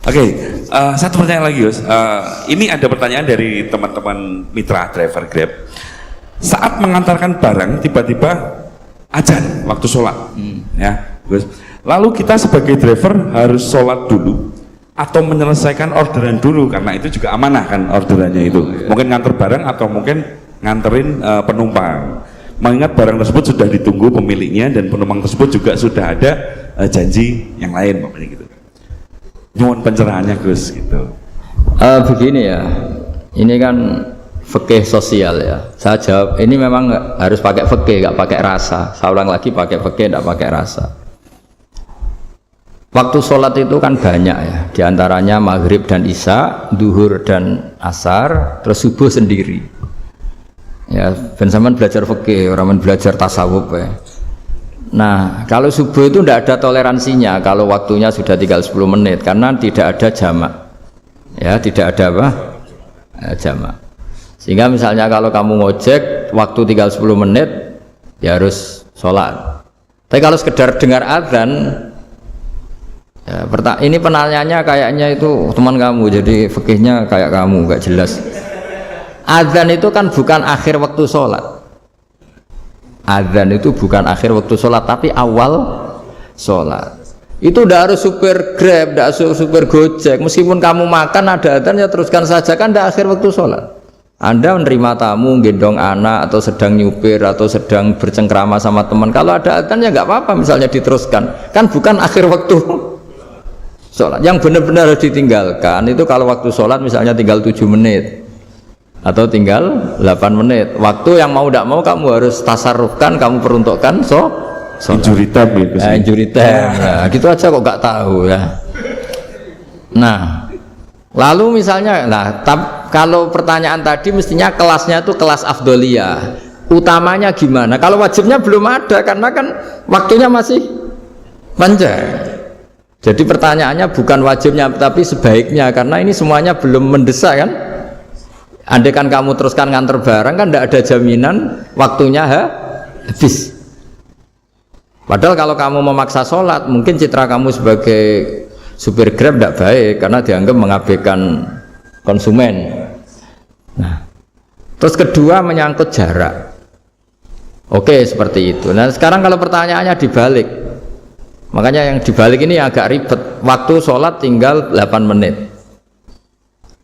Oke, satu pertanyaan lagi, Gus. Ini ada pertanyaan dari teman-teman mitra driver Grab. Saat mengantarkan barang, tiba-tiba azan waktu sholat, ya, Gus. Lalu kita sebagai driver harus sholat dulu atau menyelesaikan orderan dulu, karena itu juga amanah kan orderannya itu. Mungkin nganter barang atau mungkin nganterin penumpang. Mengingat barang tersebut sudah ditunggu pemiliknya dan penumpang tersebut juga sudah ada janji yang lain, makanya gitu. Nyuwun pencerahannya, Gus, gitu. Begini ya, ini kan fikih sosial ya. Saya jawab, ini memang harus pakai fikih, nggak pakai rasa. Saya ulang lagi, pakai fikih, nggak pakai rasa. Waktu sholat itu kan banyak ya, diantaranya maghrib dan isya, duhur dan asar, terus subuh sendiri. Ya, ben sampean belajar fikih, orang belajar tasawuf ya. Nah, kalau subuh itu tidak ada toleransinya kalau waktunya sudah tinggal 10 menit karena tidak ada jamak. Ya, tidak ada apa? Jamak. Sehingga misalnya kalau kamu ngojek waktu tinggal 10 menit ya harus sholat. Tapi kalau sekedar dengar azan ya, ini penanyanya kayaknya itu teman kamu, jadi fikihnya kayak kamu, gak jelas. Azan itu kan bukan akhir waktu sholat. Azan itu bukan akhir waktu sholat, tapi awal sholat. Itu tidak harus supir Grab, tidak harus supir Gojek. Meskipun kamu makan ada azan, ya teruskan saja, kan tidak akhir waktu sholat. Anda menerima tamu, gendong anak, atau sedang nyupir, atau sedang bercengkrama sama teman. Kalau ada azan ya nggak apa-apa, misalnya diteruskan. Kan bukan akhir waktu sholat. Yang benar-benar harus ditinggalkan itu kalau waktu sholat misalnya tinggal 7 menit. Atau tinggal 8 menit. Waktu yang mau tidak mau kamu harus tasarrufkan, kamu peruntukkan injury time ya, injury time. Nah, gitu aja kok nggak tahu ya. Nah, lalu misalnya, kalau pertanyaan tadi mestinya kelasnya itu kelas afdoliyah. Utamanya gimana? Kalau wajibnya belum ada karena kan waktunya masih panjang. Jadi pertanyaannya bukan wajibnya tapi sebaiknya, karena ini semuanya belum mendesak kan. Andai kan kamu teruskan nganter barang kan tidak ada jaminan waktunya habis. Padahal kalau kamu memaksa sholat, mungkin citra kamu sebagai supir Grab tidak baik karena dianggap mengabaikan konsumen. Nah, terus kedua menyangkut jarak. Oke, seperti itu. Nah, sekarang kalau pertanyaannya dibalik, makanya yang dibalik ini agak ribet. Waktu sholat tinggal 8 menit.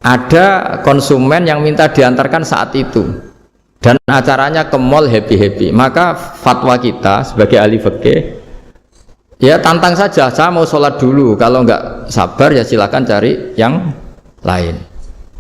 Ada konsumen yang minta diantarkan saat itu dan acaranya ke mall happy-happy, maka fatwa kita sebagai ahli fikih ya tantang saja, saya mau sholat dulu, kalau nggak sabar ya silakan cari yang lain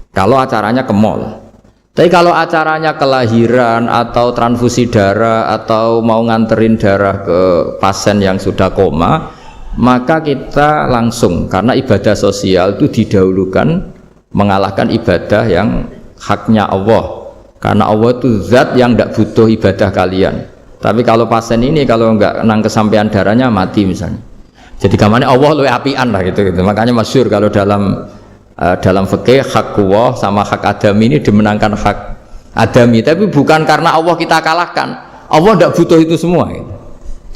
kalau acaranya ke mall. Tapi kalau acaranya kelahiran atau transfusi darah atau mau nganterin darah ke pasien yang sudah koma, maka kita langsung, karena ibadah sosial itu didahulukan mengalahkan ibadah yang haknya Allah, karena Allah itu zat yang tidak butuh ibadah kalian. Tapi kalau pasien ini kalau nggak nang kesampaian darahnya mati misalnya, jadi kamarnya Allah lebih apian lah gitu. Makanya masyhur kalau dalam fikih hak Allah sama hak adami ini dimenangkan hak adami, tapi bukan karena Allah kita kalahkan. Allah tidak butuh itu semua gitu.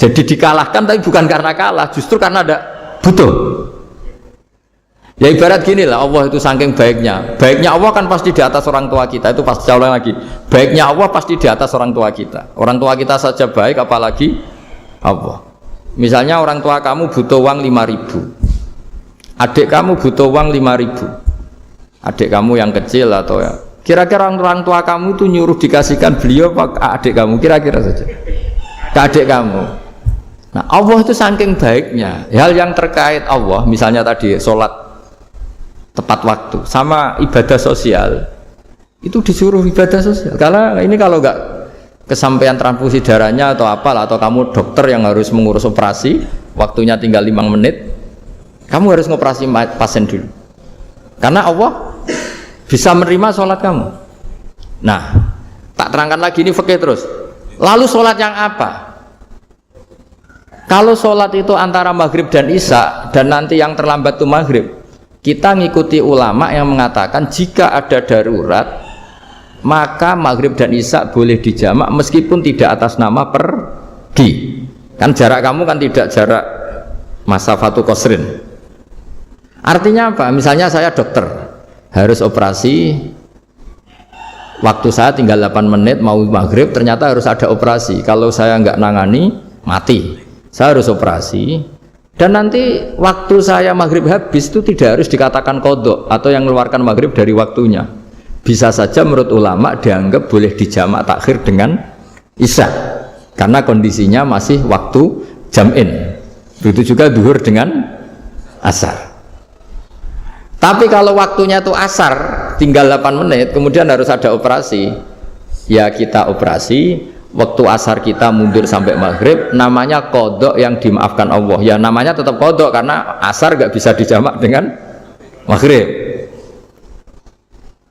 Jadi dikalahkan tapi bukan karena kalah, justru karena tidak butuh. Ya ibarat gini lah, Allah itu saking baiknya Allah kan pasti di atas orang tua kita. Itu pasti ulang lagi, baiknya Allah pasti di atas orang tua kita. Orang tua kita saja baik, apalagi Allah. Misalnya orang tua kamu butuh uang 5.000, adik kamu butuh uang 5.000, adik kamu yang kecil atau ya, kira-kira orang tua kamu itu nyuruh dikasihkan beliau apa adik kamu, kira-kira saja ke adik kamu. Nah, Allah itu saking baiknya, hal yang terkait Allah, misalnya tadi sholat tepat waktu sama ibadah sosial itu disuruh ibadah sosial. Karena ini kalau nggak kesampaian transfusi darahnya atau apalah, atau kamu dokter yang harus mengurus operasi waktunya tinggal 5 menit, kamu harus ngoperasi pasien dulu karena Allah bisa menerima sholat kamu. Nah, tak terangkan lagi, ini fikih terus. Lalu sholat yang apa? Kalau sholat itu antara maghrib dan isya dan nanti yang terlambat itu maghrib, kita ngikuti ulama yang mengatakan jika ada darurat maka maghrib dan isya boleh dijamak meskipun tidak atas nama pergi. Kan jarak kamu kan tidak jarak masafatu qasrin. Artinya apa? Misalnya saya dokter, harus operasi, waktu saya tinggal 8 menit mau maghrib, ternyata harus ada operasi. Kalau saya nggak nangani, mati. Saya harus operasi. Dan nanti waktu saya maghrib habis itu tidak harus dikatakan qadha atau yang mengeluarkan maghrib dari waktunya. Bisa saja menurut ulama dianggap boleh dijamak takhir dengan isya, karena kondisinya masih waktu jam'in. Begitu juga duhur dengan asar. Tapi kalau waktunya itu asar, tinggal 8 menit, kemudian harus ada operasi, ya kita operasi, waktu asar kita mundur sampai maghrib, namanya qadha yang dimaafkan Allah. Ya namanya tetap qadha karena asar nggak bisa dijamak dengan maghrib.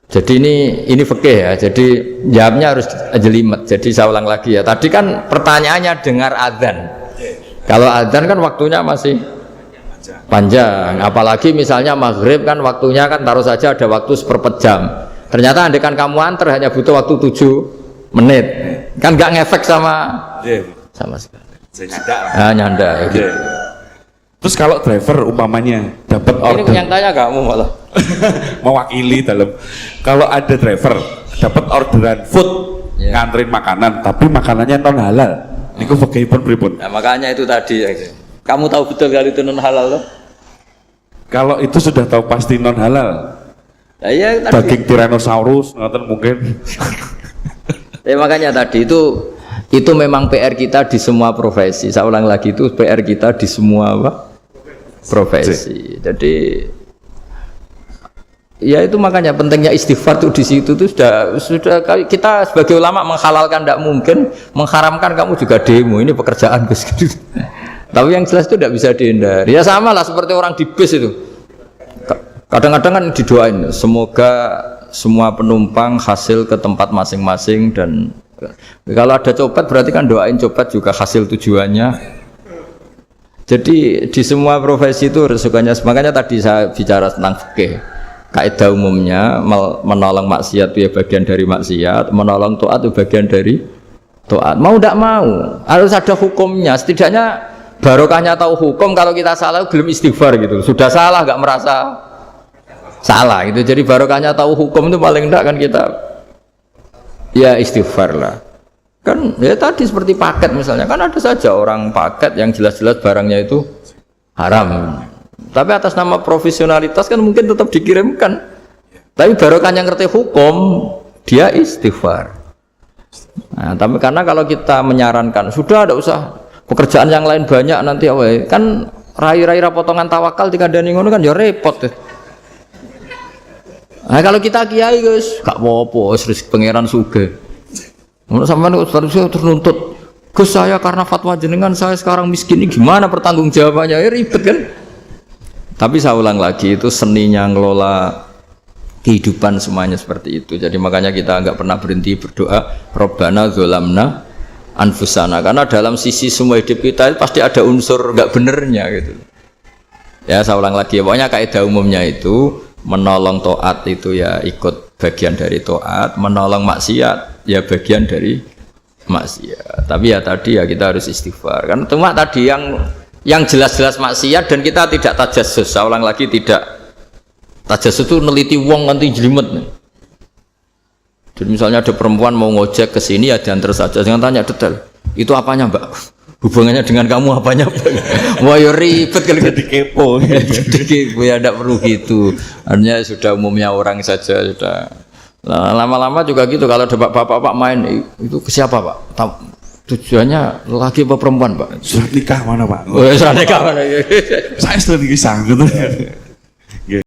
Jadi ini fikih ya, jadi jawabnya harus jelimet. Jadi saya ulang lagi ya, tadi kan pertanyaannya dengar adzan. Kalau adzan kan waktunya masih panjang, apalagi misalnya maghrib kan waktunya kan taruh saja ada waktu seperempat jam. Ternyata andekan kamu antar hanya butuh waktu 7 menit, kan nggak ngefek sama sekali. Nyanda ya gitu. Terus kalau driver umpamanya dapat order, ini yang tanya kamu malah mewakili dalam, kalau ada driver dapat orderan food, nganterin makanan, tapi makanannya non halal, niku fakihipun pripun? Nah, makanya itu tadi ya. Kamu tahu betul kalau itu non halal loh? Kalau itu sudah tahu pasti non halal. Nah, ya, daging Tyrannosaurus ngoten mungkin. Ya makanya tadi itu memang PR kita di semua profesi. Saya ulang lagi, itu PR kita di semua profesi. Jadi ya itu makanya pentingnya istighfar tuh di situ tuh sudah kita sebagai ulama menghalalkan tidak mungkin, mengharamkan kamu juga demo, ini pekerjaan Gus. Tapi yang jelas itu tidak bisa dihindari. Ya sama lah seperti orang di bis itu. Kadang-kadang kan didoain, semoga semua penumpang hasil ke tempat masing-masing, dan kalau ada copet berarti kan doain copet juga hasil tujuannya. Jadi di semua profesi itu resikonya. Makanya tadi saya bicara tentang fikih. Kaidah umumnya menolong maksiat itu ya bagian dari maksiat, menolong taat itu bagian dari taat. Mau tidak mau harus ada hukumnya. Setidaknya barokahnya tahu hukum. Kalau kita salah belum istighfar gitu, sudah salah nggak merasa salah gitu. Jadi barokahnya tahu hukum itu paling enggak kan kita ya istighfar lah. Kan ya tadi seperti paket misalnya, kan ada saja orang paket yang jelas-jelas barangnya itu haram, tapi atas nama profesionalitas kan mungkin tetap dikirimkan. Tapi barokahnya ngerti hukum, dia istighfar. Nah, tapi karena kalau kita menyarankan sudah ada usah pekerjaan yang lain banyak nanti kan rai-rai potongan tawakal dikandani ngono kan ya repot deh. Nah kalau kita kiai guys, gak apa-apa, serius pangeran sugih. Menurut sampean harusnya ternuntut, Gus saya karena fatwa jenengan saya sekarang miskin, ini gimana pertanggungjawabannya? Ya ribet kan? Tapi saya ulang lagi, itu seninya ngelola kehidupan semuanya seperti itu. Jadi makanya kita nggak pernah berhenti berdoa, Robbana dzolamna anfusana, karena dalam sisi semua hidup kita pasti ada unsur nggak benernya gitu. Ya saya ulang lagi, pokoknya kaidah umumnya itu menolong taat itu ya ikut bagian dari taat, menolong maksiat ya bagian dari maksiat. Tapi ya tadi ya kita harus istighfar. Kan cuma tadi yang jelas-jelas maksiat dan kita tidak tajassus. Saya ulang lagi, tidak tajassus itu neliti wong nanti jelimet nih. Jadi misalnya ada perempuan mau ngojek ke sini ya diantar saja, jangan tanya detail. Itu apanya Mbak? Hubungannya dengan kamu apanya? Wah ya ribet kalau jadi kepo. Jadi kepo ya tidak perlu gitu. Artinya sudah umumnya orang saja sudah. Nah, lama-lama juga gitu. Kalau ada bapak-bapak main itu ke siapa Pak? Tujuannya laki apa perempuan Pak? Surat nikah mana Pak? Oh, surat nikah mana? Saya sudah nikah gitu.